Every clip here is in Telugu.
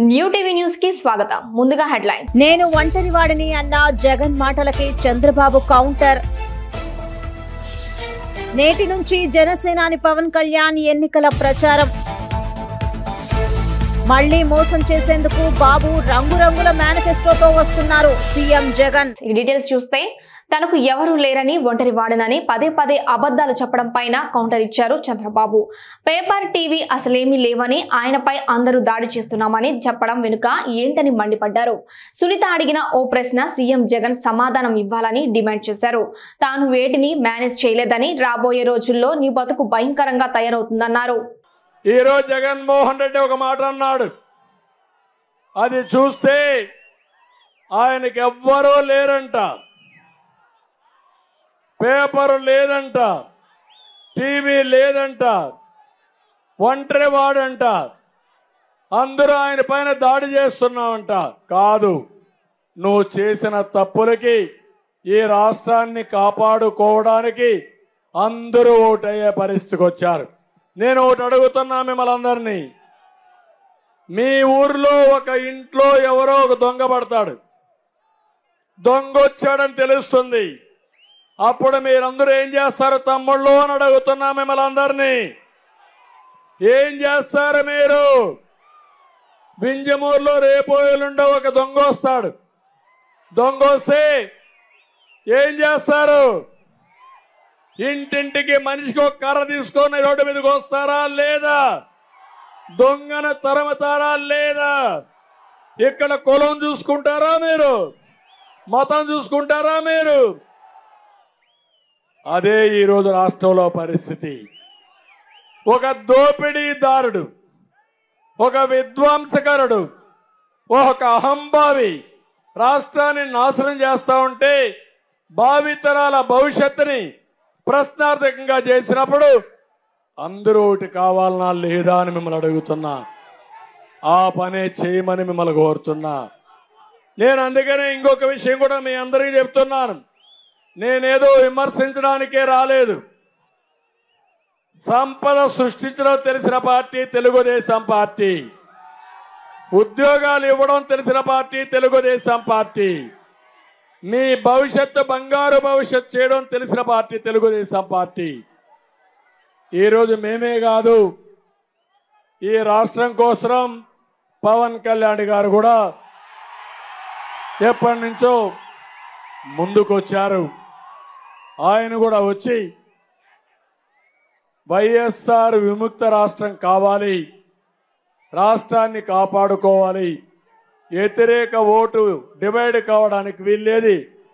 న్యూ టీవీ న్యూస్ కి స్వాగతం. ముందుగా హెడ్లైన్. నేను ఒంటరివాడిని అన్న జగన్ మాటలకి చంద్రబాబు కౌంటర్. నేటి నుంచి జనసేనాని పవన్ కళ్యాణ్ ఎన్నికల ప్రచారం. మళ్లీ మోసం చేసేందుకు బాబు రంగురంగుల మేనిఫెస్టోతో వస్తున్నారు సీఎం జగన్. ఈ డీటెయిల్స్ చూస్తే తనకు ఎవరూ లేరని ఒంటరి వాడనని పదే పదే అబద్ధాలు చెప్పడం పైన కౌంటర్ ఇచ్చారు చంద్రబాబు. పేపర్ టీవీ అసలేమీ లేవని, ఆయనపై అందరూ దాడి చేస్తున్నామని చెప్పడం వెనుక ఏంటని మండిపడ్డారు. సునీత అడిగిన ఓ ప్రశ్న సీఎం జగన్ సమాధానం ఇవ్వాలని డిమాండ్ చేశారు. తాను వేటిని మేనేజ్ చేయలేదని, రాబోయే రోజుల్లో నీ బతుకు భయంకరంగా తయారవుతుందన్నారు. ఈ రోజు జగన్మోహన్ రెడ్డి ఒక మాట అన్నాడు, అది చూస్తే ఆయనకి ఎవ్వరూ లేరంట, పేపరు లేదంట, టీవీ లేదంట, ఒంటరి వాడంట, అందరూ ఆయన పైన దాడి చేస్తున్నామంట. కాదు, నువ్వు చేసిన తప్పులకి ఈ రాష్ట్రాన్ని కాపాడుకోవడానికి అందరూ ఓటయ్యే పరిస్థితికి వచ్చారు. నేను ఒకటి అడుగుతున్నా మిమ్మల్ని అందరినీ, మీ ఊర్లో ఒక ఇంట్లో ఎవరో ఒక దొంగ పడతాడు, దొంగ వచ్చాడని తెలుస్తుంది, అప్పుడు మీరందరూ ఏం చేస్తారు తమ్ముళ్ళు అని అడుగుతున్నా మిమ్మల్ని అందరినీ. ఏం చేస్తారు మీరు? వింజమూరులో రేపు ఎల్లుండో ఒక దొంగ వస్తాడు, దొంగ వస్తే ఏం చేస్తారు? ఇంటింటికి మనిషికి ఒక కర్ర తీసుకొని రోడ్డు మీదకి వస్తారా లేదా? దొంగను తరమతారా లేదా? ఇక్కడ కులం చూసుకుంటారా మీరు? మతం చూసుకుంటారా మీరు? అదే ఈరోజు రాష్ట్రంలో పరిస్థితి. ఒక దోపిడీదారుడు, ఒక విధ్వంసకరుడు, ఒక అహంభావి రాష్ట్రాన్ని నాశనం చేస్తా ఉంటే భావితరాల భవిష్యత్తుని ప్రశ్నార్థకంగా చేసినప్పుడు అందరూ ఒకటి కావాలన్నా లేదా అని మిమ్మల్ని అడుగుతున్నా. ఆ పనే చేయమని మిమ్మల్ని కోరుతున్నా. నేను అందుకనే ఇంకొక విషయం కూడా మీ అందరికీ చెప్తున్నాను. నేనేదో విమర్శించడానికే రాలేదు. సంపద సృష్టించడం తెలిసిన పార్టీ తెలుగుదేశం పార్టీ, ఉద్యోగాలు ఇవ్వడం తెలిసిన పార్టీ తెలుగుదేశం పార్టీ, మీ భవిష్యత్తు బంగారు భవిష్యత్తు చేయడం తెలిసిన పార్టీ తెలుగుదేశం పార్టీ. ఈరోజు మేమే కాదు, ఈ రాష్ట్రం కోసం పవన్ కళ్యాణ్ గారు కూడా ఎప్పటి నుంచో ముందుకొచ్చారు. ఆయన కూడా వచ్చి వైఎస్ఆర్ విముక్త రాష్ట్రం కావాలి, రాష్ట్రాన్ని కాపాడుకోవాలి, వ్యతిరేక ఓటు డివైడ్ కావడానికి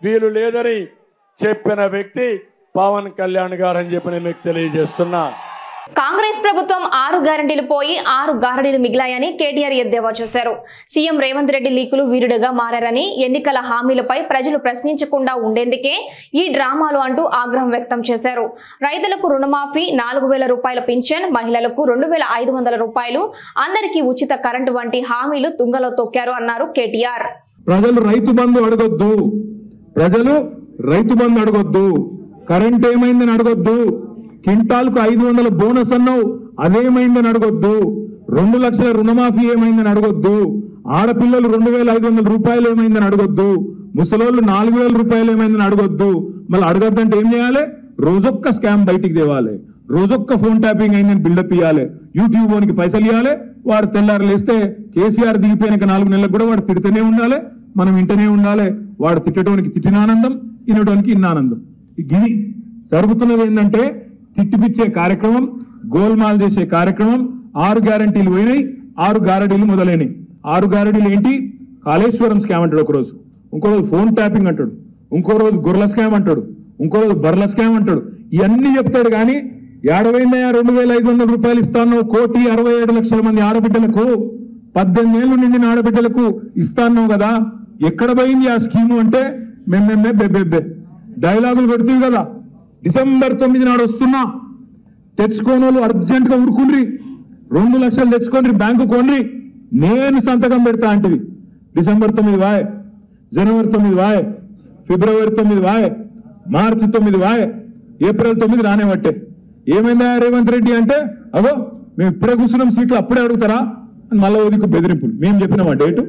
వీలు లేదని చెప్పిన వ్యక్తి పవన్ కళ్యాణ్ గారు అని చెప్పి నేను మీకు తెలియజేస్తున్నా. కాంగ్రెస్ ప్రభుత్వం 6 గ్యారంటీలు పోయి 6 గారడీలు మిగిలాయని కేటీఆర్ ఎద్దేవా చేశారు. సీఎం రేవంత్ రెడ్డి లీకులు వీరుడుగా మారని, ఎన్నికల హామీలపై ప్రజలు ప్రశ్నించకుండా ఉండేందుకే ఈ డ్రామాలు అంటూ ఆగ్రహం వ్యక్తం చేశారు. రైతులకు రుణమాఫీ, 4000 రూపాయల పింఛన్, మహిళలకు 2500 రూపాయలు, అందరికీ ఉచిత కరెంటు వంటి హామీలు తుంగలో తొక్కారు అన్నారు కేటీఆర్. ప్రజలు రైతు బంధు అడగొద్దు, కరెంట్ ఏమైందని అడగొద్దు, క్వింటాల్కు 500 బోనస్ అన్నావు అదేమైందని అడగొద్దు, 2 లక్షల రుణమాఫీ ఏమైందని అడగొద్దు, ఆడపిల్లలు 2500 రూపాయలు ఏమైందని అడగొద్దు, ముసలోళ్ళు 4000 రూపాయలు ఏమైందని అడగొద్దు. మళ్ళీ అడగద్దంటే ఏం చేయాలి? రోజొక్క స్కామ్ బయటికి తేవాలి, రోజొక్క ఫోన్ ట్యాపింగ్ అయిందని బిల్డప్ ఇవ్వాలి, యూట్యూబ్ ఓనికి పైసలు ఇవ్వాలి. వాడు తెల్లారు లేస్తే కేసీఆర్ దిగిపోయినాక 4 నెలలకు కూడా వాడు తిడుతూనే ఉండాలి, మనం వింటూనే ఉండాలి. వాడు తిట్టడానికి తిట్టిన ఆనందం, వినడానికి ఇన్న ఆనందం. ఇది జరుగుతున్నది. ఏంటంటే తిట్టిపిచ్చే కార్యక్రమం, గోల్మాల్ చేసే కార్యక్రమం. 6 గ్యారంటీలు పోయినాయి, 6 గారడీలు మొదలైనవి. 6 గారడీలు ఏంటి? కాళేశ్వరం స్కామ్ అంటాడు ఒకరోజు, ఇంకో రోజు ఫోన్ ట్యాపింగ్ అంటాడు, ఇంకో రోజు గొర్రెల స్కామ్ అంటాడు, ఇంకో రోజు బర్రెల స్కామ్ అంటాడు. ఇవన్నీ చెప్తాడు కానీ 2500 రూపాయలు ఇస్తాను, 1,67,00,000 మంది ఆడబిడ్డలకు, 18 ఏళ్ళు నిండిన ఆడబిడ్డలకు ఇస్తాను కదా, ఎక్కడ పోయింది ఆ స్కీము అంటే మేమే బెబ్బెబ్బే డైలాగులు పెడుతుంది కదా. డిసెంబర్ 9 నాడు వస్తున్నా, తెచ్చుకోని వాళ్ళు అర్జెంట్ గా ఉరుకుండ్రి, 2 లక్షలు తెచ్చుకోండి, బ్యాంకు కొన్రి, నేను సంతకం పెడతా అంటివి. డిసెంబర్ 9 వాయ్, జనవరి 9 వాయ్, ఫిబ్రవరి 9 వాయ్, మార్చి 9 వాయ్, ఏప్రిల్ 9 రానే పట్టే. ఏమైందా రేవంత్ రెడ్డి అంటే, అగో మేము ఇప్పుడే కూర్చున్నాం, సీట్లు అప్పుడే అడుగుతారా? మళ్ళీ ఉదికు బెదిరింపులు. మేము చెప్పినామా డేటు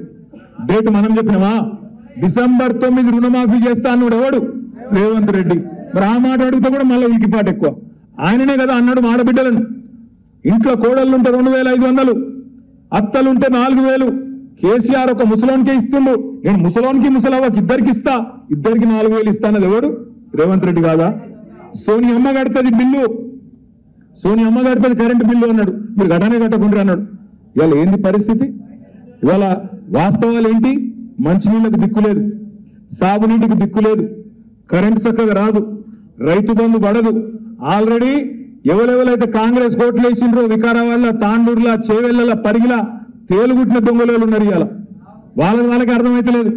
మనం చెప్పినామా? డిసెంబర్ 9 రుణమాఫీ చేస్తా అన్నాడు ఎవడు? రేవంత్ రెడ్డి. మరి ఆ మాట అడిగితే కూడా మళ్ళీ ఉలికిపాటు ఎక్కువ. ఆయననే కదా అన్నాడు ఆడబిడ్డలను. ఇంట్లో కోడళ్ళుంటే 2500, అత్తలుంటే 4000. కేసీఆర్ ఒక ముసలోనికే ఇస్తుండు. నేను ముసలోనికి ముసలవ్వకి ఇద్దరికి ఇస్తా, ఇద్దరికి 4000 ఇస్తా అన్నది ఎవడు? రేవంత్ రెడ్డి కాదా? సోనియమ్మ కడుతుంది బిల్లు, సోనియమ్మ కడుతుంది కరెంటు బిల్లు అన్నాడు. మీరు గటనే కట్టకుండా అన్నాడు. ఇవాళ ఏంది పరిస్థితి? ఇవాళ వాస్తవాలు ఏంటి? మంచినీళ్ళకు దిక్కు లేదు, సాగునీటికి దిక్కు లేదు, కరెంటు చక్కగా రాదు, రైతు బంధు పడదు. ఆల్రెడీ ఎవరెవరైతే కాంగ్రెస్ కోట్లు వేసిండ్రో వికారాబాద్ల, తాండూరుల, చేవెళ్ల, పరిగిల తేలుగుట్టిన దొంగలు ఉన్నారు. ఇవాళ వాళ్ళకి అర్థమైతలేదు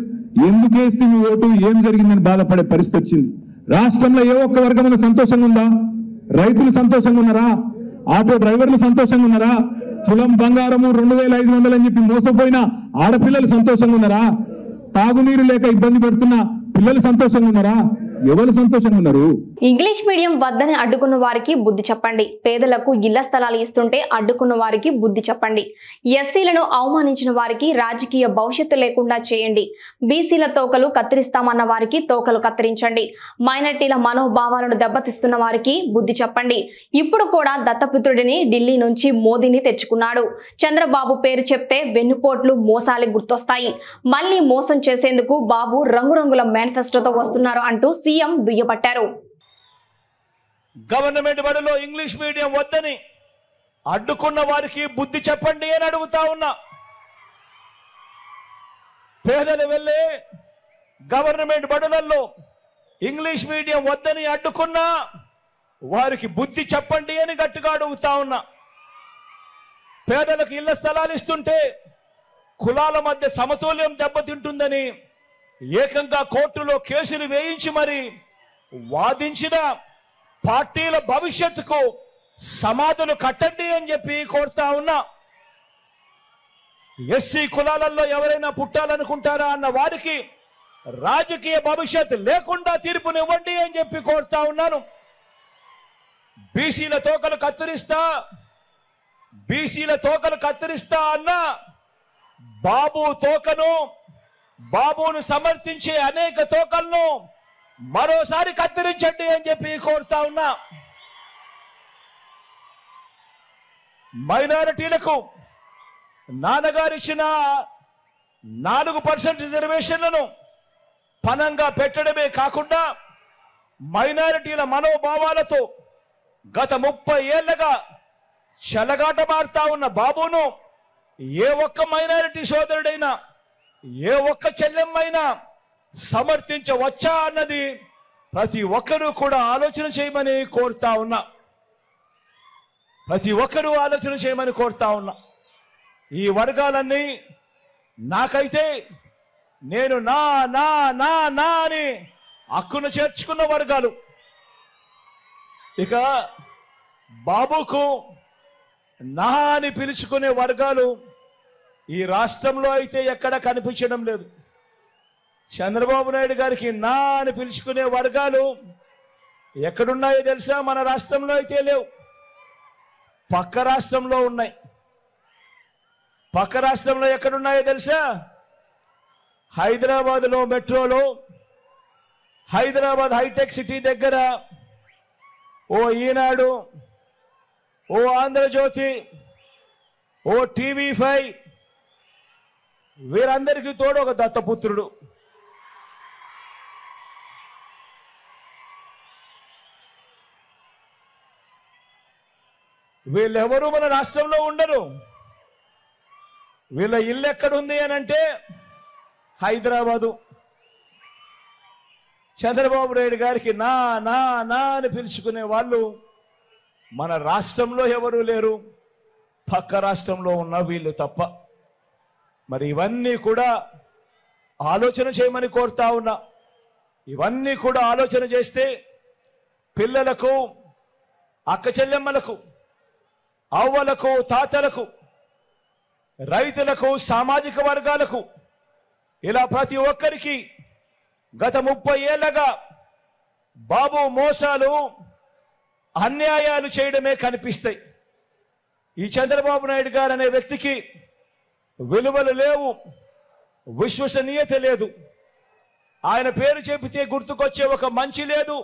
ఎందుకు వేస్తే మీ ఓటు, ఏం జరిగిందని బాధపడే పరిస్థితి వచ్చింది. రాష్ట్రంలో ఏ ఒక్క వర్గమైన సంతోషంగా ఉందా? రైతులు సంతోషంగా ఉన్నారా? ఆటో డ్రైవర్లు సంతోషంగా ఉన్నారా? తులం బంగారము 2500 అని చెప్పి మోసపోయిన ఆడపిల్లలు సంతోషంగా ఉన్నారా? తాగునీరు లేక ఇబ్బంది పడుతున్న పిల్లలు సంతోషంగా ఉన్నారా? ఎవరు సంతోషంగా ఉన్నారు? ఇంగ్లీష్ మీడియం వద్దని అడ్డుకున్న వారికి బుద్ధి చెప్పండి. పేదలకు ఇళ్ల స్థలాలు ఇస్తుంటే అడ్డుకున్న వారికి బుద్ధి చెప్పండి. ఎస్సీలను అవమానించిన వారికి రాజకీయ భవిష్యత్తు లేకుండా చేయండి. బీసీల తోకలు కత్తిరిస్తామన్న వారికి తోకలు కత్తిరించండి. మైనారిటీల మనోభావాలను దెబ్బతీస్తున్న వారికి బుద్ధి చెప్పండి. ఇప్పుడు కూడా దత్తపుత్రుడిని ఢిల్లీ నుంచి మోదీని తెచ్చుకున్నాడు. చంద్రబాబు పేరు చెప్తే వెన్నుపోట్లు మోసాలే గుర్తొస్తాయి. మళ్లీ మోసం చేసేందుకు బాబు రంగురంగుల మేనిఫెస్టోతో వస్తున్నారు అంటూ సీఎం దుయ్యబట్టారు. గవర్నమెంట్ బడిలో ఇంగ్లీష్ మీడియం వద్దని అడ్డుకున్న వారికి బుద్ధి చెప్పండి అని అడుగుతా ఉన్నా. పేదలు వెళ్ళే గవర్నమెంట్ బడులలో ఇంగ్లీష్ మీడియం వద్దని అడ్డుకున్నా వారికి బుద్ధి చెప్పండి అని గట్టిగా అడుగుతా ఉన్నా. పేదలకు ఇళ్ల స్థలాలు ఇస్తుంటే కులాల మధ్య సమతుల్యం దెబ్బతింటుందని ఏకంగా కోర్టులో కేసులు వేయించి మరి వాదించిన పార్టీల భవిష్యత్తుకు సమాధులు కట్టండి అని చెప్పి కోరుతా ఉన్నా. ఎస్సీ కులాలలో ఎవరైనా పుట్టాలనుకుంటారా అన్న వారికి రాజకీయ భవిష్యత్తు లేకుండా తీర్పునివ్వండి అని చెప్పి కోరుతా ఉన్నాను. బీసీల తోకలు కత్తిరిస్తా అన్న బాబును సమర్థించే అనేక తోకలను మరోసారి కత్తిరించండి అని చెప్పి కోరుతా ఉన్నా. మైనారిటీలకు నాన్నగారిచ్చిన 4% రిజర్వేషన్లను పనంగా పెట్టడమే కాకుండా మైనారిటీల మనోభావాలతో గత 30 ఏళ్లుగా చెలగాటమాడుతా ఉన్న బాబును ఏ ఒక్క మైనారిటీ సోదరుడైనా ఏ ఒక్క చెల్లెమ్మైనా సమర్థించవచ్చా అన్నది ప్రతి ఒక్కరూ కూడా ఆలోచన చేయమని కోరుతా ఉన్నా. ఈ వర్గాలన్నీ నాకైతే నేను నా నా నా నా అని హక్కును చేర్చుకున్న వర్గాలు. ఇక బాబుకు నా అని పిలుచుకునే వర్గాలు ఈ రాష్ట్రంలో అయితే ఎక్కడ కనిపించడం లేదు. చంద్రబాబు నాయుడు గారికి నా అని పిలుచుకునే వర్గాలు ఎక్కడున్నాయో తెలుసా? మన రాష్ట్రంలో అయితే లేవు, పక్క రాష్ట్రంలో ఉన్నాయి. పక్క రాష్ట్రంలో ఎక్కడున్నాయో తెలుసా? హైదరాబాద్లో మెట్రోలో, హైదరాబాద్ హైటెక్ సిటీ దగ్గర ఓ ఈనాడు, ఓ ఆంధ్రజ్యోతి, ఓ TV5 వీరందరికీ తోడు ఒక దత్తపుత్రుడు. వీళ్ళెవరూ మన రాష్ట్రంలో ఉండరు. వీళ్ళ ఇల్లు ఎక్కడుంది అని అంటే హైదరాబాదు. చంద్రబాబు నాయుడు గారికి నా నా నా అని పిలుచుకునే వాళ్ళు మన రాష్ట్రంలో ఎవరూ లేరు, పక్క రాష్ట్రంలో ఉన్న వీళ్ళు తప్ప. మరి ఇవన్నీ కూడా ఆలోచన చేయమని కోరుతా ఉన్నా. ఇవన్నీ కూడా ఆలోచన చేస్తే పిల్లలకు, అక్క చెల్లెమ్మలకు, అవ్వలకు, తాతలకు, రైతులకు, సామాజిక వర్గాలకు, ఇలా ప్రతి ఒక్కరికి గత 30 ఏళ్లుగా బాబు మోసాలు, అన్యాయాలు చేయడమే కనిపిస్తాయి. ఈ చంద్రబాబు నాయుడు గారు అనే వ్యక్తికి విలువలు లేవు, విశ్వసనీయత లేదు. ఆయన పేరు చెబితే గుర్తుకొచ్చే ఒక మంచి లేదు,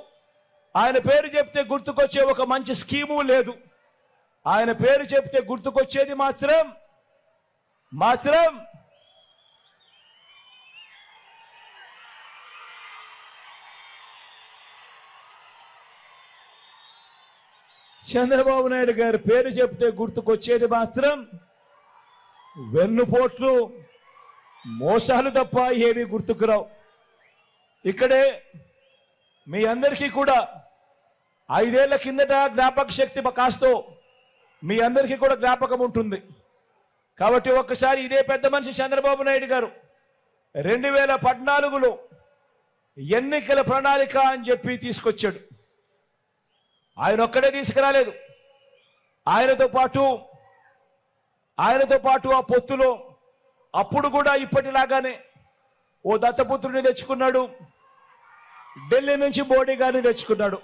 ఆయన పేరు చెప్తే గుర్తుకొచ్చే ఒక మంచి స్కీము లేదు. ఆయన పేరు చెప్తే గుర్తుకొచ్చేది మాత్రం చంద్రబాబు నాయుడు గారి పేరు చెప్తే గుర్తుకొచ్చేది మాత్రం వెన్నుపోట్లు, మోసాలు తప్ప ఏమీ గుర్తుకురావు. ఇక్కడే మీ అందరికీ కూడా 5 ఏళ్ల కిందట జ్ఞాపక శక్తి కాస్తో మీ అందరికీ కూడా జ్ఞాపకం ఉంటుంది. కాబట్టి ఒక్కసారి ఇదే పెద్ద మనిషి చంద్రబాబు నాయుడు గారు 2014లో ఎన్నికల ప్రణాళిక అని చెప్పి తీసుకొచ్చాడు. ఆయన ఒక్కడే తీసుకురాలేదు. ఆయనతో పాటు ఆ పొత్తులో అప్పుడు కూడా ఇప్పటిలాగానే ఓ దత్తపుత్రుని తెచ్చుకున్నాడు, ఢిల్లీ నుంచి మోడీ గారిని తెచ్చుకున్నాడు.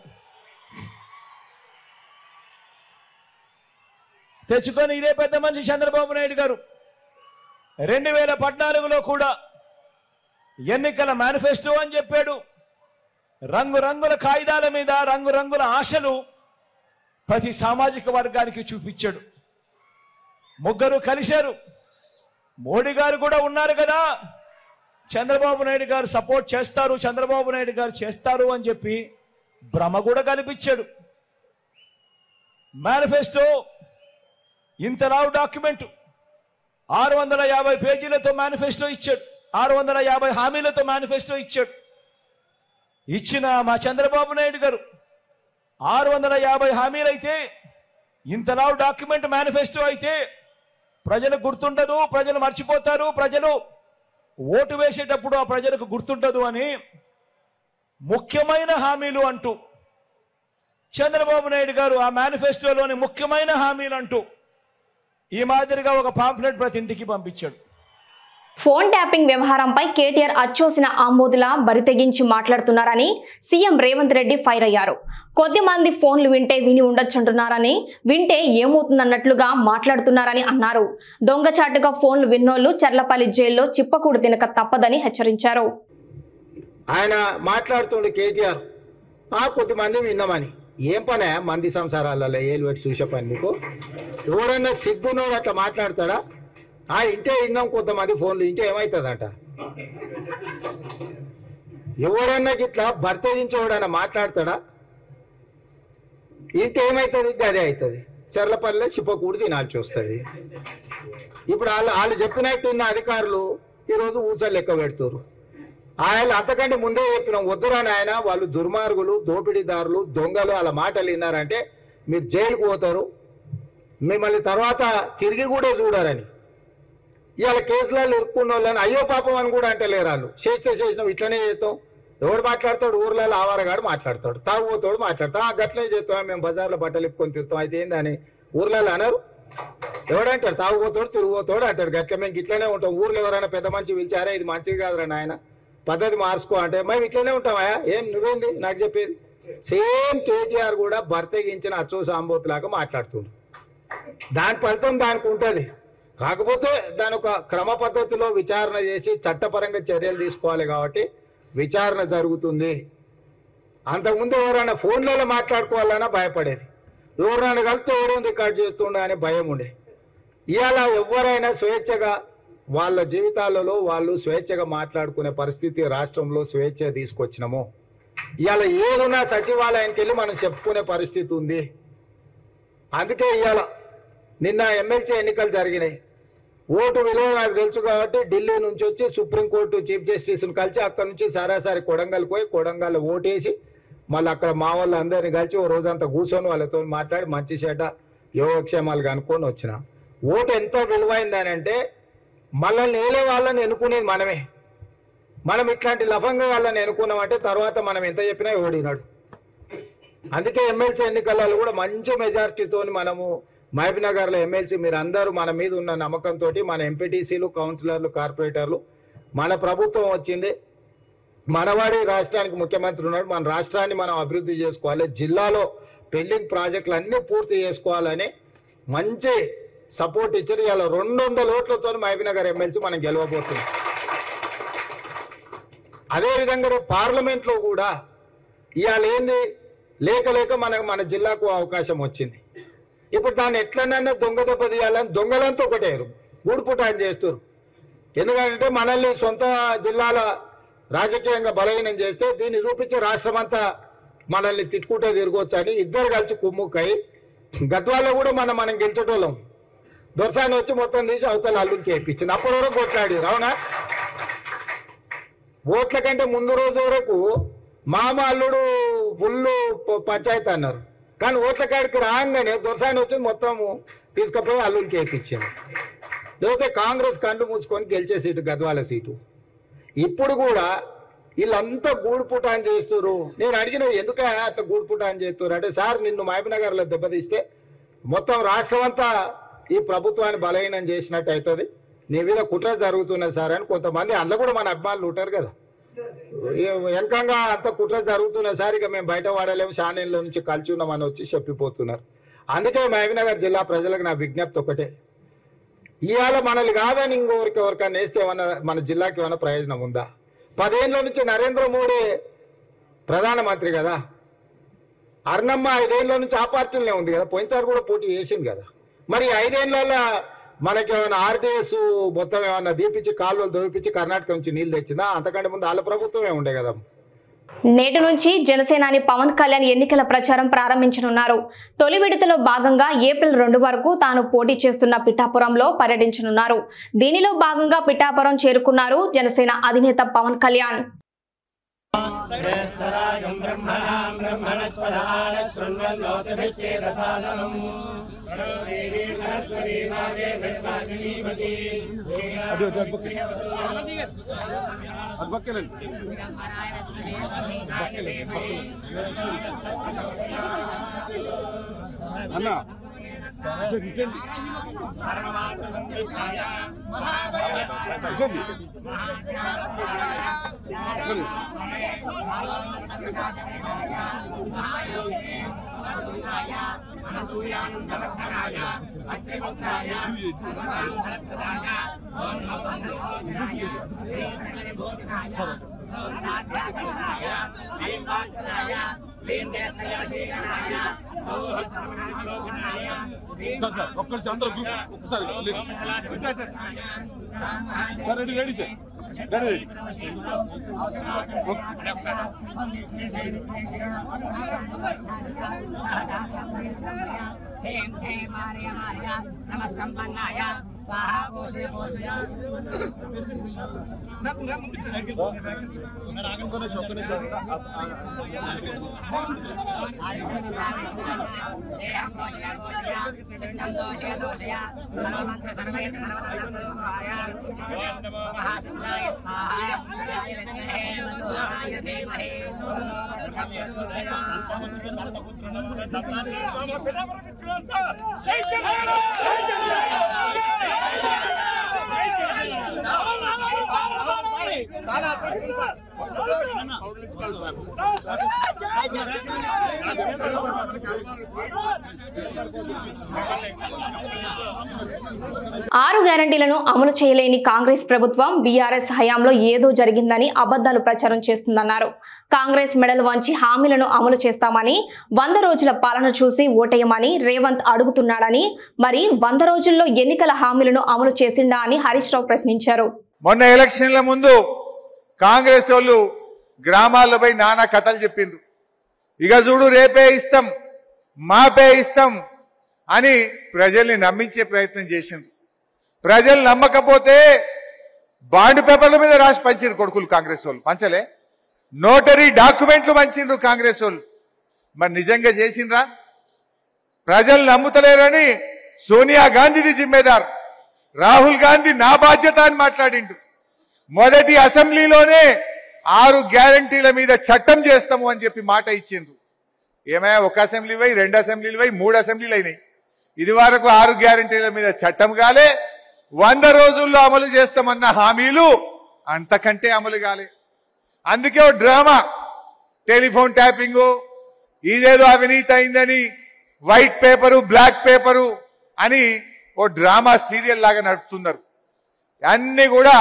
తెచ్చుకొని ఇదే పెద్ద మనిషి చంద్రబాబు నాయుడు గారు 2014లో కూడా ఎన్నికల మేనిఫెస్టో అని చెప్పాడు. రంగురంగుల కాగితాల మీద రంగురంగుల ఆశలు ప్రతి సామాజిక వర్గానికి చూపించాడు. ముగ్గురు కలిశారు. మోడీ గారు కూడా ఉన్నారు కదా, చంద్రబాబు నాయుడు గారు సపోర్ట్ చేస్తారు, చంద్రబాబు నాయుడు గారు చేస్తారు అని చెప్పి భ్రమ కూడా కల్పించాడు. మేనిఫెస్టో ఇంతలావు డాక్యుమెంట్ 650 పేజీలతో మేనిఫెస్టో ఇచ్చాడు, 650 హామీలతో మేనిఫెస్టో ఇచ్చాడు. ఇచ్చిన మా చంద్రబాబు నాయుడు గారు 650 హామీలైతే, ఇంతలావు డాక్యుమెంట్ మేనిఫెస్టో అయితే ప్రజలకు గుర్తుండదు, ప్రజలు మర్చిపోతారు, ప్రజలు ఓటు వేసేటప్పుడు ఆ ప్రజలకు గుర్తుండదు అని ముఖ్యమైన హామీలు అంటూ చంద్రబాబు నాయుడు గారు ఆ మేనిఫెస్టోలోని ముఖ్యమైన హామీలు అంటూ ఈ మాదిరిగా ఒక పాంఫ్లెట్ ప్రతి ఇంటికి పంపించాడు. ఫోన్ ట్యాపింగ్ వ్యవహారంపై కేటీఆర్ అచ్చోసిన ఆంబోతులా బరితెగించి మాట్లాడుతున్నారని సీఎం రేవంత్ రెడ్డి ఫైర్ అయ్యారు. కొద్ది మంది ఫోన్లు వింటే విని ఉండొచ్చంటున్నారని, వింటే ఏమవుతుందన్నట్లుగా మాట్లాడుతున్నారని అన్నారు. దొంగచాటుగా ఫోన్లు విన్నోళ్లు చర్లపల్లి జైల్లో చిప్పకూడు తినక తప్పదని హెచ్చరించారు. ఆయన మాట్లాడుతుండే కేటీఆర్ కొద్ది మంది విన్నామని, ఏం పనే మంది సంసారాలలో ఏలు పెట్టి చూసే పని మీకు? ఎవరన్నా సిగ్గునోడు అట్లా మాట్లాడతాడా? ఇంటే విన్నాం కొంతమంది ఫోన్లు, ఇంటే ఏమవుతుందంట? ఎవరన్నా ఇట్లా భర్తయించోడన్నా మాట్లాడతాడా? ఇంటే ఏమవుతుంది? గదే అవుతుంది. చెర్లపల్లిలో చిప్పకూడు తినాల్సి వస్తుంది. ఇప్పుడు వాళ్ళు చెప్పినట్టు ఉన్న అధికారులు ఈరోజు ఊచలు లెక్క పెడుతున్నారు. ఆయన అంతకంటే ముందే చెప్పినాం, వద్దురాని ఆయన వాళ్ళు దుర్మార్గులు, దోపిడీదారులు, దొంగలు, వాళ్ళ మాటలు విన్నారంటే మీరు జైలుకు పోతారు, మిమ్మల్ని తర్వాత తిరిగి కూడా చూడారని. ఇవాళ కేసులలో ఇరుక్కున్న వాళ్ళని అయ్యో పాపం అని కూడా అంటలేరు వాళ్ళు. చేసినాం ఇట్లనే చేస్తాం. ఎవడు మాట్లాడతాడు? ఊర్లలో ఆవారగాడు మాట్లాడతాడు, తాగుపోతాడు మాట్లాడతాం, గట్లనే చేస్తాం, మేము బజార్లో బట్టలు ఇప్పుకొని తిరుగుతాం, అయితే ఏందని ఊర్లలో అన్నారు. ఎవడంటాడు? తాగుపోతాడు, తిరిగిపోతాడు అంటాడు. గట్ల మేము ఇట్లనే ఉంటాం. ఊర్లో ఎవరైనా పెద్ద మంచి పిలిచారా, ఇది మంచిది కాదురా నాయన, పద్ధతి మార్చుకో అంటే మేము ఇట్లనే ఉంటామా? ఏం నువ్వేంది నాకు చెప్పేది? సేమ్ కేటీఆర్ కూడా భర్తగించిన అచ్చో సాంబోతులాగా మాట్లాడుతుండు. దాని ఫలితం దానికి ఉంటుంది. కాకపోతే దాని ఒక క్రమ పద్ధతిలో విచారణ చేసి చట్టపరంగా చర్యలు తీసుకోవాలి కాబట్టి విచారణ జరుగుతుంది. అంతకుముందు ఎవరైనా ఫోన్లలో మాట్లాడుకోవాలన్నా భయపడేది, ఎవరైనా కలిస్తే ఎవరో రికార్డ్ చేస్తుండే అని భయం ఉండే. ఇవాళ ఎవరైనా స్వేచ్ఛగా వాళ్ళ జీవితాలలో వాళ్ళు స్వేచ్ఛగా మాట్లాడుకునే పరిస్థితి రాష్ట్రంలో స్వేచ్ఛ తీసుకొచ్చినాము. ఇవాళ ఏదున్నా సచివాలయానికి వెళ్ళి మనం చెప్పుకునే పరిస్థితి ఉంది. అందుకే ఇవాళ నిన్న ఎమ్మెల్సీ ఎన్నికలు జరిగినాయి. ఓటు విలువ నాకు తెలుసు కాబట్టి ఢిల్లీ నుంచి వచ్చి సుప్రీంకోర్టు చీఫ్ జస్టిస్ను కలిసి అక్కడ నుంచి సరాసరి కొడంగల్ పోయి కొడంగల్ ఓటేసి మళ్ళీ అక్కడ మా వాళ్ళు అందరినీ కలిసి ఓ రోజంతా కూర్చొని వాళ్ళతో మాట్లాడి మంచి చెడ్డ యోగక్షేమాలు కనుక్కొని వచ్చిన. ఓటు ఎంత విలువైందని అంటే మనల్ని ఏలే వాళ్ళని ఎన్నుకునేది మనమే. మనం ఇట్లాంటి లఫంగా వాళ్ళని ఎన్నుకున్నామంటే తర్వాత మనం ఎంత చెప్పినా ఓడినాడు. అందుకే ఎమ్మెల్సీ ఎన్నికలలో కూడా మంచి మెజార్టీతో మనము మహబూబ్నగర్లో ఎమ్మెల్సీ మీరు అందరూ మన మీద ఉన్న నమ్మకంతో మన ఎంపీటీసీలు, కౌన్సిలర్లు, కార్పొరేటర్లు మన ప్రభుత్వం వచ్చింది. మనవాడి రాష్ట్రానికి ముఖ్యమంత్రి ఉన్నాడు. మన రాష్ట్రాన్ని మనం అభివృద్ధి చేసుకోవాలి, జిల్లాలో పెండింగ్ ప్రాజెక్టులు అన్నీ పూర్తి చేసుకోవాలని మంచి సపోర్ట్ ఇచ్చారు. ఇలా 200 ఓట్లతో మహబూబ్నగర్ ఎమ్మెల్సీ మనం గెలవబోతున్నాం. అదేవిధంగా పార్లమెంట్లో కూడా ఇవాళ ఏంది లేక మన జిల్లాకు అవకాశం వచ్చింది. ఇప్పుడు దాన్ని ఎట్లనన్నా దొంగ దెబ్బ తీయాలని దొంగలంతా ఒకటేరు గూడుపుటాన్ని చేస్తారు. ఎందుకంటే మనల్ని సొంత జిల్లాల రాజకీయంగా బలహీనం చేస్తే దీన్ని చూపించి రాష్ట్రమంతా మనల్ని తిట్టుకుంటే తిరగొచ్చు అని ఇద్దరు కలిసి కుమ్ముక్కై గద్వాల్లో కూడా మనం గెలిచేటోళ్ళం. దొరసాని వచ్చి మొత్తం తీసి అవతల అల్లుకి వేయించింది. అప్పటి వరకు కొట్లాడి అవునా? ఓట్ల కంటే ముందు రోజు వరకు మామ అల్లుడు ఫుల్ పంచాయతీ అన్నారు. కానీ ఓట్ల కాడికి రాగానే దొరసాని వచ్చి మొత్తం తీసుకుపోయి అల్లుకి వేయించింది. లేకపోతే కాంగ్రెస్ కండు మూసుకొని గెలిచే సీటు గద్వాల సీటు. ఇప్పుడు కూడా వీళ్ళంతా గూడుపుటాన్ని చేస్తున్నారు. నేను అడిగిన ఎందుకే అట్లా గూడుపుటాన్ని చేస్తున్నారు అంటే, సార్ నిన్ను మహబూబ్నగర్లో దెబ్బతీస్తే మొత్తం రాష్ట్రం అంతా ఈ ప్రభుత్వాన్ని బలహీనం చేసినట్టు అవుతుంది, నీ మీద కుట్ర జరుగుతున్నది సార్ అని కొంతమంది అందులో కూడా మన అభిమానులు ఉంటారు కదా, వెనకంగా అంత కుట్ర జరుగుతున్నది సార్, ఇక మేము బయట వాడలేము షానేళ్ళ నుంచి కలిసి ఉన్నామని వచ్చి చెప్పిపోతున్నారు. అందుకే మహబూబ్నగర్ జిల్లా ప్రజలకు నా విజ్ఞప్తి ఒకటే, ఇవాళ మనల్ని కాదని ఎవరికైనా వేస్తే ఏమన్నా మన జిల్లాకి ఏమైనా ప్రయోజనం ఉందా? 10 ఏళ్ళ నుంచి నరేంద్ర మోడీ ప్రధానమంత్రి కదా, అర్ణమ్మ 5 ఏళ్ళ నుంచి ఆ పార్టీలోనే ఉంది కదా, పోయినసారి కూడా పోటీ చేసింది కదా. మరి 5 ఏళ్ళ మనకేమైనా ఆర్టీఎస్ మొత్తం ఏమన్నా దీపించి కాలువలు దోపించి కర్ణాటక నుంచి నీళ్ళు తెచ్చిందా? అంతకంటే ముందు వాళ్ళ ప్రభుత్వమే ఉండే కదా. నేటి నుంచి జనసేనాని పవన్ కళ్యాణ్ ఎన్నికల ప్రచారం ప్రారంభించనున్నారు. తొలి విడతలో భాగంగా ఏప్రిల్ 2 వరకు తాను పోటీ చేస్తున్న పిఠాపురంలో పర్యటించనున్నారు. దీనిలో భాగంగా పిఠాపురం చేరుకున్నారు జనసేన అధినేత పవన్ కళ్యాణ్. ఆరు గ్యారంటీలను అమలు చేయలేని కాంగ్రెస్ ప్రభుత్వం బీఆర్ఎస్ హయాంలో ఏదో జరిగిందని అబద్ధాలు ప్రచారం చేస్తుందన్నారు. కాంగ్రెస్ మెడలు వంచి హామీలను అమలు చేస్తామని 100 రోజుల పాలన చూసి ఓటేయమని రేవంత్ అడుగుతున్నాడని, మరి 100 రోజుల్లో ఎన్నికల హామీలను అమలు చేసిండా అని హరీష్ రావు ప్రశ్నించారు. మొన్న ఎలక్షన్ల ముందు కాంగ్రెస్ వాళ్ళు గ్రామాల్లో పోయి నానా కథలు చెప్పిండ్రు. ఇక చూడు రేపే ఇస్తాం మాపే ఇస్తాం అని ప్రజల్ని నమ్మించే ప్రయత్నం చేసిండ్రు. ప్రజలు నమ్మకపోతే బాండ్ పేపర్ల మీద రాసి పంచారు కొడుకులు కాంగ్రెస్ వాళ్ళు. పంచలే, నోటరీ డాక్యుమెంట్లు పంచిండ్రు కాంగ్రెస్ వాళ్ళు. మరి నిజంగా చేసిండ్రా? ప్రజలు నమ్ముతలేరని సోనియా గాంధీది జిమ్మేదార్, రాహుల్ గాంధీ నా బాధ్యత అని మాట్లాడిండు. మొదటి అసెంబ్లీలోనే 6 గ్యారంటీల మీద చట్టం చేస్తాము అని చెప్పి మాట ఇచ్చిండ్రు. ఏమయ్యా, 1 అసెంబ్లీ పోయి 2 అసెంబ్లీలు పోయి 3 అసెంబ్లీలు అయినాయి. ఇది వరకు 6 గ్యారంటీల మీద చట్టం కాలే. 100 రోజుల్లో అమలు చేస్తామన్న హామీలు అంతకంటే అమలు కాలే. అందుకే ఓ డ్రామా, టెలిఫోన్ ట్యాపింగు, ఇదేదో అవినీతి అయిందని వైట్ పేపరు బ్లాక్ పేపరు అని ఓ డ్రామా సీరియల్ లాగా నడుపుతున్నారు. అన్ని కూడా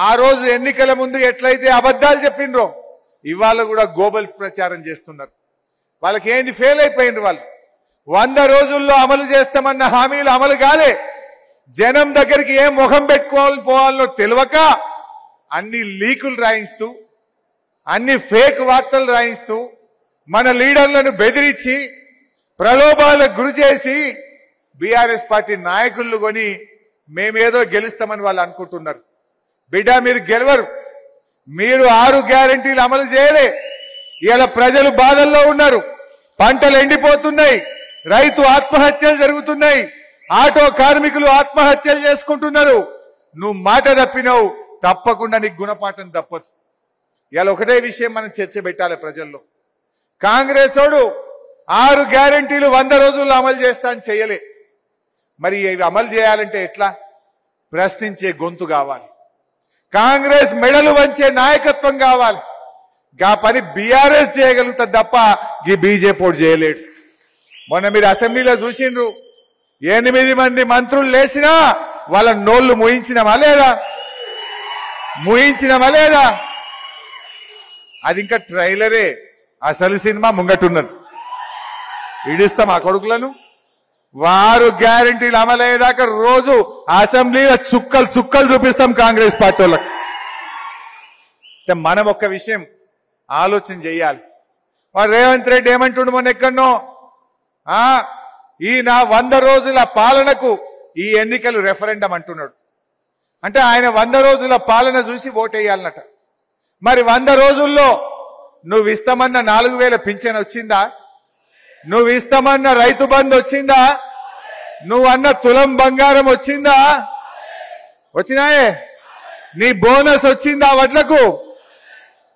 ఆ రోజు ఎన్నికల ముందు ఎట్లయితే అబద్ధాలు చెప్పిండ్రో ఇవాళ కూడా గోబల్స్ ప్రచారం చేస్తున్నారు. వాళ్ళకి ఏంది ఫెయిల్ అయిపోయిండ్రు. వాళ్ళు 100 రోజుల్లో అమలు చేస్తామన్న హామీలు అమలు కాలే. జనం దగ్గరికి ఏం ముఖం పెట్టుకోవాలి పోవాలో తెలియక అన్ని లీకులు రాయిస్తూ అన్ని ఫేక్ వార్తలు రాయిస్తూ మన లీడర్లను బెదిరించి ప్రలోభాలకు గురి చేసి బీఆర్ఎస్ పార్టీ నాయకులను కొని మేమేదో గెలుస్తామని వాళ్ళు అనుకుంటున్నారు. బిడ్డ మీరు గెలవరు. మీరు 6 గ్యారెంటీలు అమలు చేయలే. ఇలా ప్రజలు బాధల్లో ఉన్నారు. పంటలు ఎండిపోతున్నాయి. రైతు ఆత్మహత్యలు జరుగుతున్నాయి. ఆటో కార్మికులు ఆత్మహత్యలు చేసుకుంటున్నారు. నువ్వు మాట తప్పినావు, తప్పకుండా నీకు గుణపాఠం తప్పదు. ఇలా ఒకటే విషయం మనం చర్చ పెట్టాలి ప్రజల్లో. కాంగ్రెస్ వాడు 6 గ్యారెంటీలు 100 రోజుల్లో అమలు చేస్తా అని చేయలే. మరి ఇవి అమలు చేయాలంటే ఎట్లా? ప్రశ్నించే గొంతు కావాలి. కాంగ్రెస్ మెడలు వంచే నాయకత్వం కావాలి. గా పని బీఆర్ఎస్ చేయగలుగుతుంది తప్ప ఈ బీజేపీ చేయలేడు. మొన్న మీరు అసెంబ్లీలో చూసిండ్రు, 8 మంది మంత్రులు లేచినా వాళ్ళ నోళ్లు ముయించినమా లేదా? ముయించినమా లేదా? అది ఇంకా ట్రైలరే, అసలు సినిమా ముంగటున్నది. ఇడిస్తాం ఆ కొడుకులను. 6 గ్యారెంటీలు అమలయ్యేదాకా రోజు అసెంబ్లీలో చుక్కలు చుక్కలు చూపిస్తాం కాంగ్రెస్ పార్టీ వాళ్ళకి. మనం ఒక్క విషయం ఆలోచన చెయ్యాలి. వాడు రేవంత్ రెడ్డి ఏమంటుండు మొన్న ఎక్కడనో, ఈ నా 100 రోజుల పాలనకు ఈ ఎన్నికలు రెఫరెండం అంటున్నాడు. అంటే ఆయన 100 రోజుల పాలన చూసి ఓటేయాలన్నట. మరి 100 రోజుల్లో నువ్వు ఇస్తామన్న 4000 పింఛన్ వచ్చిందా? నువ్వు ఇస్తామన్న రైతు బంధు వచ్చిందా? నువ్వు అన్న తులం బంగారం వచ్చిందా? వచ్చినాయే. నీ బోనస్ వచ్చిందా వడ్లకు?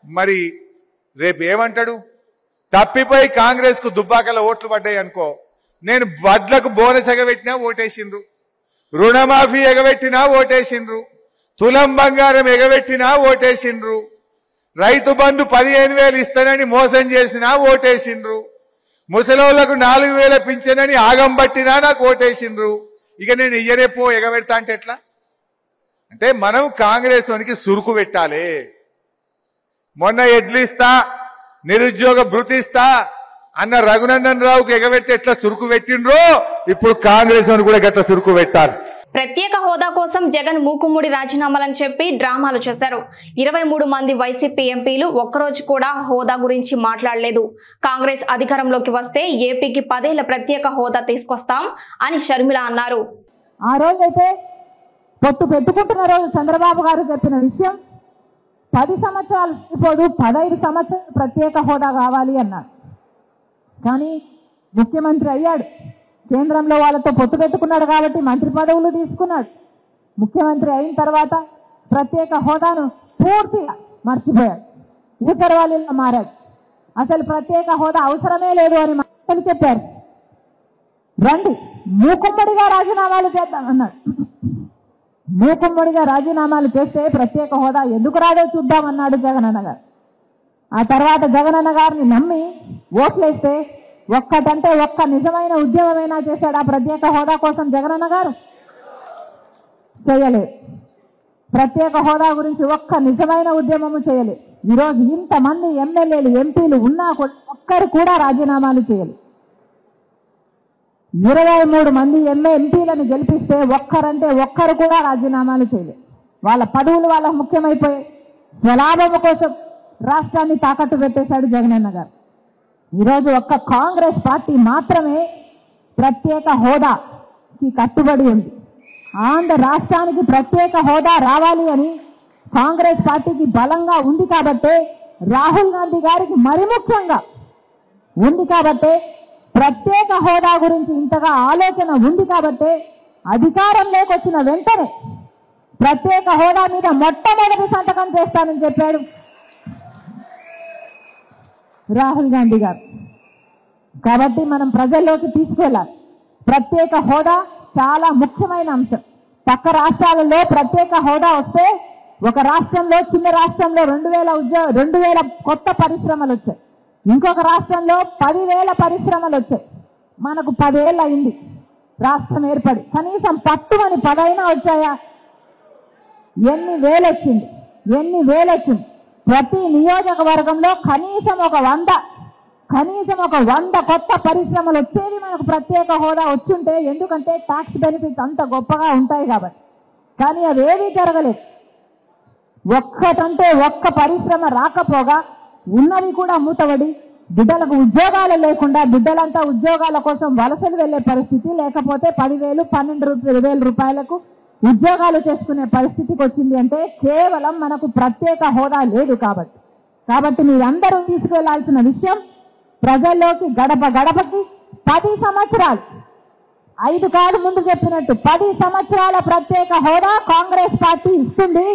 మరి రేపు ఏమంటాడు? తప్పిపోయి కాంగ్రెస్ కు దుబ్బాకల ఓట్లు పడ్డాయి అనుకో, నేను వడ్లకు బోనస్ ఎగబెట్టినా ఓటేసిండ్రు, రుణమాఫీ ఎగబెట్టినా ఓటేసిండ్రు, తులం బంగారం ఎగబెట్టినా ఓటేసిండ్రు, రైతు బంధు 15,000 ఇస్తానని మోసం చేసినా ఓటేసిండ్రు, ముసలోళ్లకు 4,000 పింఛనని ఆగం పట్టినా నాకు ఓటేసిండ్రు. ఇక నేను ఇయ్యరేపో ఎగబెడతా అంటే ఎట్లా? అంటే మనం కాంగ్రెస్ వానికి సురుకు పెట్టాలి. మొన్న ఎడ్లిస్తా, నిరుద్యోగ భృతిస్తా అన్న రఘునందన్ రావుకు ఎగబెట్టి ఎట్లా సురుకు పెట్టిండ్రో ఇప్పుడు కాంగ్రెస్ వానికి కూడా గట్ల సురుకు పెట్టాలి. ప్రత్యేక హోదా కోసం జగన్ మూకుమ్మడి రాజీనామాలని చెప్పి డ్రామాలు చేశారు. 23 మంది వైసీపీ ఎంపీలు ఒక్కరోజు కూడా హోదా గురించి మాట్లాడలేదు. కాంగ్రెస్ అధికారంలోకి వస్తే ఏపీకి 10 ఏళ్ల ప్రత్యేక హోదా తీసుకొస్తాం అని షర్మిల అన్నారు. ఆ రోజైతే పొత్తు పెట్టుకుంటున్న రోజు చంద్రబాబు గారు చెప్పిన విషయం 10 సంవత్సరాలు ఇప్పుడు 15 సంవత్సరాలు ప్రత్యేక హోదా కావాలి అన్నాడు. కానీ ముఖ్యమంత్రి అయ్యాడు. కేంద్రంలో వాళ్ళతో పొత్తు పెట్టుకున్నాడు కాబట్టి మంత్రి పదవులు తీసుకున్నాడు. ముఖ్యమంత్రి అయిన తర్వాత ప్రత్యేక హోదాను పూర్తిగా మర్చిపోయాడు. ఊసరవాళ్ళలో మారాడు. అసలు ప్రత్యేక హోదా అవసరమే లేదు అని మంత్రులు చెప్పారు. రండి మూకుమ్మడిగా రాజీనామాలు చేద్దామన్నాడు. మూకుమ్మడిగా రాజీనామాలు చేస్తే ప్రత్యేక హోదా ఎందుకు రాదో చూద్దామన్నాడు జగనన్న గారు. ఆ తర్వాత జగనన్న గారిని నమ్మి ఓట్లేస్తే ఒక్కటంటే ఒక్క నిజమైన ఉద్యమమైనా చేశాడు ఆ ప్రత్యేక హోదా కోసం జగనన్న గారు? చేయలేదు. ప్రత్యేక హోదా గురించి ఒక్క నిజమైన ఉద్యమము చేయలేదు. ఈరోజు ఇంతమంది ఎమ్మెల్యేలు ఎంపీలు ఉన్నా ఒక్కరు కూడా రాజీనామాలు చేయలేదు. 23 మంది ఎంపీలను గెలిపిస్తే ఒక్కరంటే ఒక్కరు కూడా రాజీనామాలు చేయలేదు. వాళ్ళ పదవులు వాళ్ళకు ముఖ్యమైపోయాయి. స్వలాభం కోసం రాష్ట్రాన్ని తాకట్టు పెట్టేశాడు జగనన్న గారు. ఈరోజు ఒక్క కాంగ్రెస్ పార్టీ మాత్రమే ప్రత్యేక హోదాకి కట్టుబడి ఉంది. ఆంధ్ర రాష్ట్రానికి ప్రత్యేక హోదా రావాలి అని కాంగ్రెస్ పార్టీకి బలంగా ఉంది కాబట్టే, రాహుల్ గాంధీ గారికి మరి ముఖ్యంగా ఉంది కాబట్టే, ప్రత్యేక హోదా గురించి ఇంతగా ఆలోచన ఉంది కాబట్టే అధికారంలోకి వచ్చిన వెంటనే ప్రత్యేక హోదా మీద మొట్టమొదటి సంతకం చేస్తానని చెప్పాడు రాహుల్ గాంధీ గారు. కాబట్టి మనం ప్రజల్లోకి తీసుకెళ్ళాలి. ప్రత్యేక హోదా చాలా ముఖ్యమైన అంశం. పక్క రాష్ట్రాలలో ప్రత్యేక హోదా వస్తే ఒక రాష్ట్రంలో, చిన్న రాష్ట్రంలో 2,000 కొత్త పరిశ్రమలు వచ్చాయి. ఇంకొక రాష్ట్రంలో 10,000 పరిశ్రమలు వచ్చాయి. మనకు 10 ఏళ్ళు అయింది. రాష్ట్రం ఏర్పడి కనీసం పట్టుమని 10 అయినా వచ్చాయా? ఎన్ని వేలు వచ్చింది? ప్రతి నియోజకవర్గంలో కనీసం ఒక 100 కొత్త పరిశ్రమలు వచ్చేది మనకు ప్రత్యేక హోదా వచ్చుంటే, ఎందుకంటే ట్యాక్స్ బెనిఫిట్స్ అంత గొప్పగా ఉంటాయి కాబట్టి. కానీ అవేవీ జరగలేదు. ఒక్క పరిశ్రమ రాకపోగా ఉన్నవి కూడా మూతబడి బిడ్డలకు ఉద్యోగాలు లేకుండా బిడ్డలంతా ఉద్యోగాల కోసం వలసలు వెళ్లే పరిస్థితి, లేకపోతే 10,000 12,000 రూపాయలకు ఉద్యోగాలు చేసుకునే పరిస్థితికి వచ్చింది. అంటే కేవలం మనకు ప్రత్యేక హోదా లేదు కాబట్టి మీరందరూ తీసుకెళ్లాల్సిన విషయం ప్రజల్లోకి గడప గడపకి 10 సంవత్సరాలు 5 కాదు ముందు చెప్పినట్టు 10 సంవత్సరాల ప్రత్యేక హోదా కాంగ్రెస్ పార్టీ ఇస్తుంది.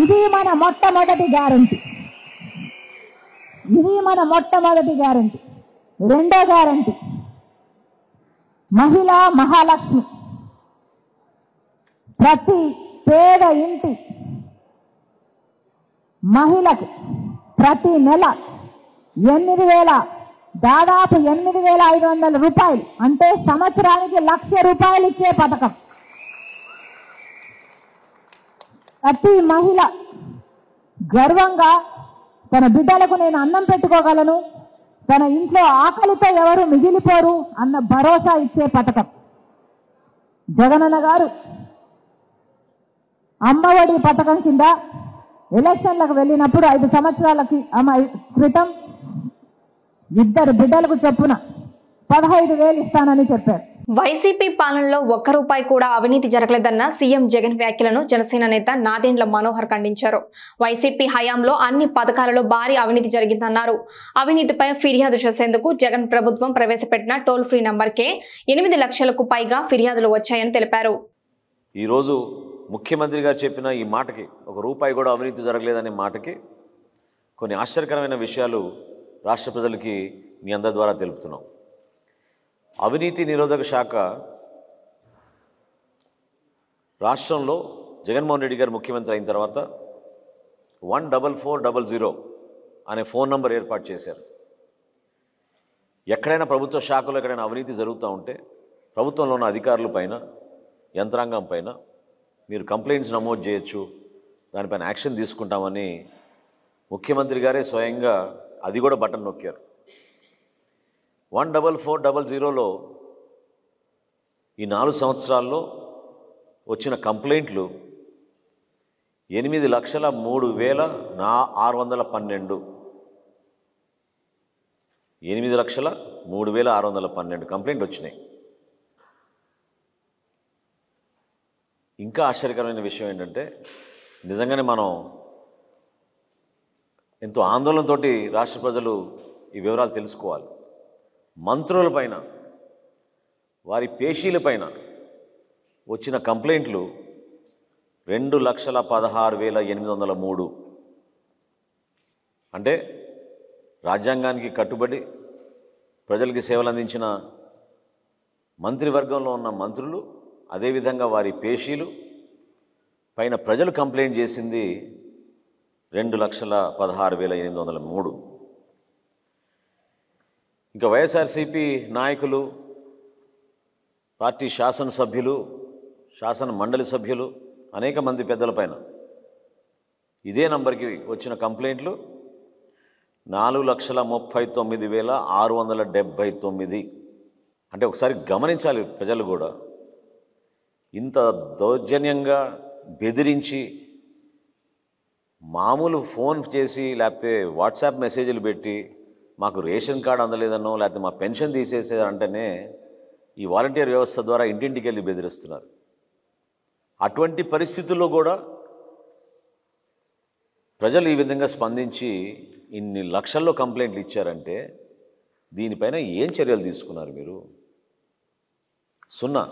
ఇది మన మొట్టమొదటి గ్యారంటీ. రెండో గ్యారంటీ మహిళా మహాలక్ష్మి. ప్రతి పేద ఇంటి మహిళకి ప్రతి నెల దాదాపు 8,500 రూపాయలు, అంటే సంవత్సరానికి 1,00,000 రూపాయలు ఇచ్చే పథకం. ప్రతి మహిళ గర్వంగా తన బిడ్డలకు నేను అన్నం పెట్టుకోగలను, తన ఇంట్లో ఆకలితో ఎవరు మిగిలిపోరు అన్న భరోసా ఇచ్చే పథకం. జగనన్న గారు అమ్మఒడి పథకం కింద ఎలక్షన్లకు వెళ్ళినప్పుడు 5 సంవత్సరాల క్రితం 2 బిడ్డలకు చొప్పున 15,000 ఇస్తానని చెప్పారు. వైసీపీ పాలనలో ఒక్క రూపాయి కూడా అవినీతి జరగలేదన్న సీఎం జగన్ వ్యాఖ్యలను జనసేన నేత నాదెండ్ల మనోహర్ ఖండించారు. వైసీపీ హయాంలో అన్ని పథకాలలో భారీ అవినీతి జరిగిందన్నారు. అవినీతిపై ఫిర్యాదు చేసేందుకు జగన్ ప్రభుత్వం ప్రవేశపెట్టిన టోల్ ఫ్రీ నంబర్కే 8 లక్షలకు పైగా ఫిర్యాదులు వచ్చాయని తెలిపారు. ఈరోజు ముఖ్యమంత్రి గారు చెప్పిన ఈ మాటకి, ఒక రూపాయి కూడా అవినీతి జరగలేదనే మాటకి కొన్ని ఆశ్చర్యకరమైన విషయాలు రాష్ట్ర ప్రజలకి మీ అందరి ద్వారా తెలుపుతున్నాం. అవినీతి నిరోధక శాఖ రాష్ట్రంలో జగన్మోహన్ రెడ్డి గారు ముఖ్యమంత్రి అయిన తర్వాత 14400 అనే ఫోన్ నంబర్ ఏర్పాటు చేశారు. ఎక్కడైనా ప్రభుత్వ శాఖలో ఎక్కడైనా అవినీతి జరుగుతూ ఉంటే ప్రభుత్వంలో ఉన్న అధికారుల పైన, యంత్రాంగం పైన మీరు కంప్లైంట్స్ నమోదు చేయొచ్చు, దానిపైన యాక్షన్ తీసుకుంటామని ముఖ్యమంత్రి గారే స్వయంగా అది కూడా బటన్ నొక్కారు. 14400లో ఈ 4 సంవత్సరాల్లో వచ్చిన కంప్లైంట్లు 8,03,612 8,03,612 కంప్లైంట్ వచ్చినాయి. ఇంకా ఆశ్చర్యకరమైన విషయం ఏంటంటే, నిజంగానే మనం ఎంతో ఆందోళనతో రాష్ట్ర ప్రజలు ఈ వివరాలు తెలుసుకోవాలి. మంత్రులపైన, వారి పేషీలపైన వచ్చిన కంప్లైంట్లు 2,16,803. అంటే రాజ్యాంగానికి కట్టుబడి ప్రజలకి సేవలు అందించిన మంత్రివర్గంలో ఉన్న మంత్రులు, అదేవిధంగా వారి పేషీలు పైన ప్రజలు కంప్లైంట్ చేసింది 2,16,803. ఇంకా వైఎస్ఆర్సీపీ నాయకులు, పార్టీ శాసనసభ్యులు, శాసన మండలి సభ్యులు, అనేక మంది పెద్దలపైన ఇదే నంబర్కి వచ్చిన కంప్లైంట్లు 4,39,679. అంటే ఒకసారి గమనించాలి ప్రజలు కూడా. ఇంత దౌర్జన్యంగా బెదిరించి, మామూలు ఫోన్ చేసి లేకపోతే వాట్సాప్ మెసేజ్లు పెట్టి మాకు రేషన్ కార్డు అందలేదనో లేకపోతే మా పెన్షన్ తీసేసారంటేనే ఈ వాలంటీర్ వ్యవస్థ ద్వారా ఇంటింటికి వెళ్ళి బెదిరిస్తున్నారు. అటువంటి పరిస్థితుల్లో కూడా ప్రజలు ఈ విధంగా స్పందించి ఇన్ని లక్షల్లో కంప్లైంట్లు ఇచ్చారంటే దీనిపైన ఏం చర్యలు తీసుకున్నారు మీరు? సున్నా.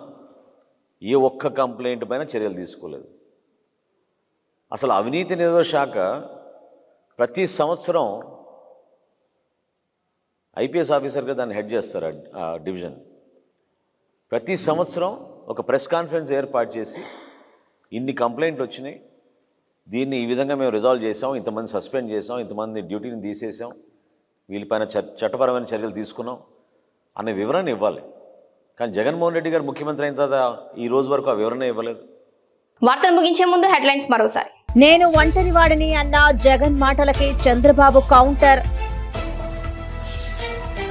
ఏ ఒక్క కంప్లైంట్ పైన చర్యలు తీసుకోలేదు. అసలు అవినీతి నిరోధక శాఖ ప్రతి సంవత్సరం ఐపీఎస్ ఆఫీసర్గా దాన్ని హెడ్ చేస్తారు ఆ డివిజన్. ప్రతి సంవత్సరం ఒక ప్రెస్ కాన్ఫరెన్స్ ఏర్పాటు చేసి ఇన్ని కంప్లైంట్లు వచ్చినాయి, దీన్ని ఈ విధంగా మేము రిజాల్వ్ చేసాం, ఇంతమంది సస్పెండ్ చేసాం, ఇంతమంది డ్యూటీని తీసేసాం, వీళ్ళపైన చట్టపరమైన చర్యలు తీసుకున్నాం అనే వివరణ ఇవ్వాలి. కానీ జగన్మోహన్ రెడ్డి గారు ముఖ్యమంత్రి అయిన తర్వాత ఈ రోజు వరకు ఆ వివరణ ఇవ్వలేదు. వార్తలు ముగించే ముందు హెడ్లైన్స్ మరోసారి. నేను ఒంటరివాడిని అన్న జగన్ మాటలకి చంద్రబాబు కౌంటర్.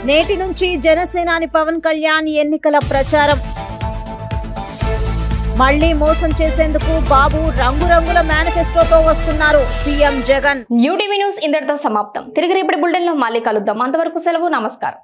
నేటి నుంచి జనసేనాని పవన్ కళ్యాణ్ ఎన్నికల ప్రచారం. మళ్లీ మోసం చేసేందుకు బాబు రంగురంగుల మేనిఫెస్టోతో వస్తున్నారు సీఎం జగన్. యూటీవీ న్యూస్ ఇంతటితో సమాప్తం. తిరిగి రేపటి బులెటిన్లో మళ్ళీ కలుద్దాం. అంతవరకు సెలవు. నమస్కారం.